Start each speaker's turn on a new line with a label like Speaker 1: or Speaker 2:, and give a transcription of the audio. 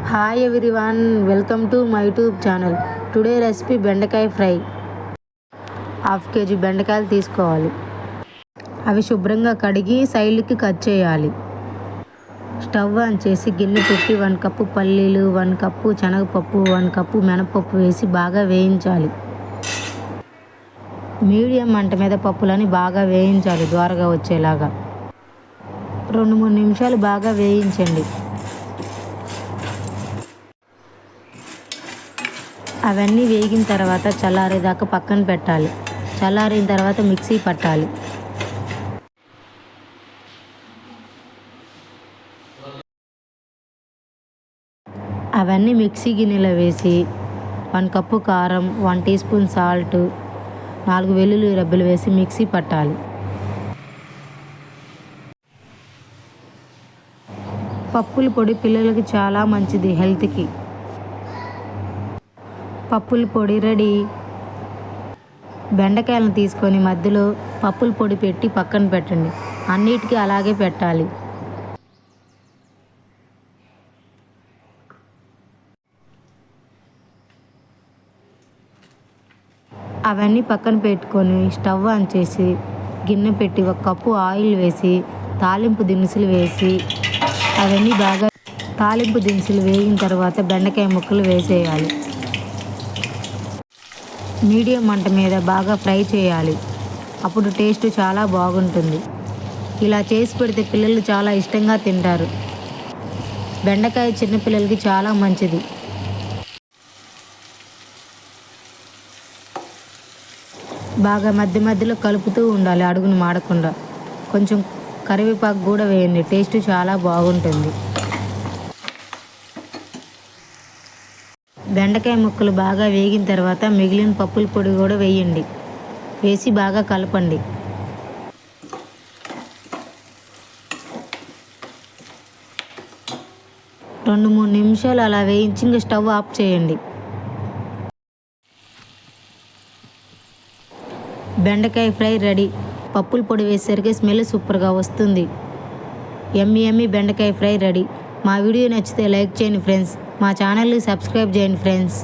Speaker 1: Hi everyone, welcome to my YouTube channel. Today recipe బెండకాయ fry. Half KG బెండకాయలు తీసుకోవాలి. అవి శుభ్రంగా కడిగి సైడ్కి కట్ చేయాలి. స్టవ్ ఆన్ చేసి గిన్నె పెట్టి 1 కప్పు పల్లీలు, 1 కప్పు శనగపప్పు, 1 కప్పు మినపప్పు వేసి బాగా వేయించాలి. మీడియం మంట మీద పప్పులని బాగా వేయించాలి ద్వారగా వచ్చేలాగా. 2-3 నిమిషాలు బాగా వేయించండి. అవన్నీ వేగిన తర్వాత చల్లారేదాకా పక్కన పెట్టాలి. చల్లారిన తర్వాత మిక్సీ పట్టాలి. అవన్నీ మిక్సీ గిన్నెలో వేసి 1 కప్పు కారం, 1 టీ స్పూన్ సాల్ట్, 4 వెల్లుల్లి రెబ్బలు వేసి మిక్సీ పట్టాలి. పప్పుల పొడి పిల్లలకి చాలా మంచిది హెల్త్కి. పప్పుల పొడి రెడీ. బెండకాయలను తీసుకొని మధ్యలో పప్పుల పొడి పెట్టి పక్కన పెట్టండి. అన్నిటికీ అలాగే పెట్టాలి. అవన్నీ పక్కన పెట్టుకొని స్టవ్ ఆన్ చేసి గిన్నె పెట్టి 1 కప్పు ఆయిల్ వేసి తాలింపు దినుసులు వేసి అవన్నీ బాగా తాలింపు దినుసులు వేగిన తర్వాత బెండకాయ ముక్కలు వేసేయాలి. మీడియం మంట మీద బాగా ఫ్రై చేయాలి. అప్పుడు టేస్ట్ చాలా బాగుంటుంది. ఇలా చేసి పెడితే పిల్లలు చాలా ఇష్టంగా తింటారు. బెండకాయ చిన్నపిల్లలకి చాలా మంచిది. బాగా మధ్య మధ్యలో కలుపుతూ ఉండాలి అడుగును మాడకుండా. కొంచెం కరివేపాకు కూడా వేయండి, టేస్ట్ చాలా బాగుంటుంది. బెండకాయ ముక్కలు బాగా వేగిన తర్వాత మిగిలిన పప్పుల పొడి కూడా వేయండి. వేసి బాగా కలపండి. రెండు 3 నిమిషాలు అలా వేయించి ఇంకా స్టవ్ ఆఫ్ చేయండి. బెండకాయ ఫ్రై రెడీ. పప్పుల పొడి వేసేసరికి స్మెల్ సూపర్గా వస్తుంది. యమ్మీ బెండకాయ ఫ్రై రెడీ. మా వీడియో నచ్చితే లైక్ చేయండి ఫ్రెండ్స్. మా ఛానల్ని సబ్స్క్రైబ్ చేయండి ఫ్రెండ్స్.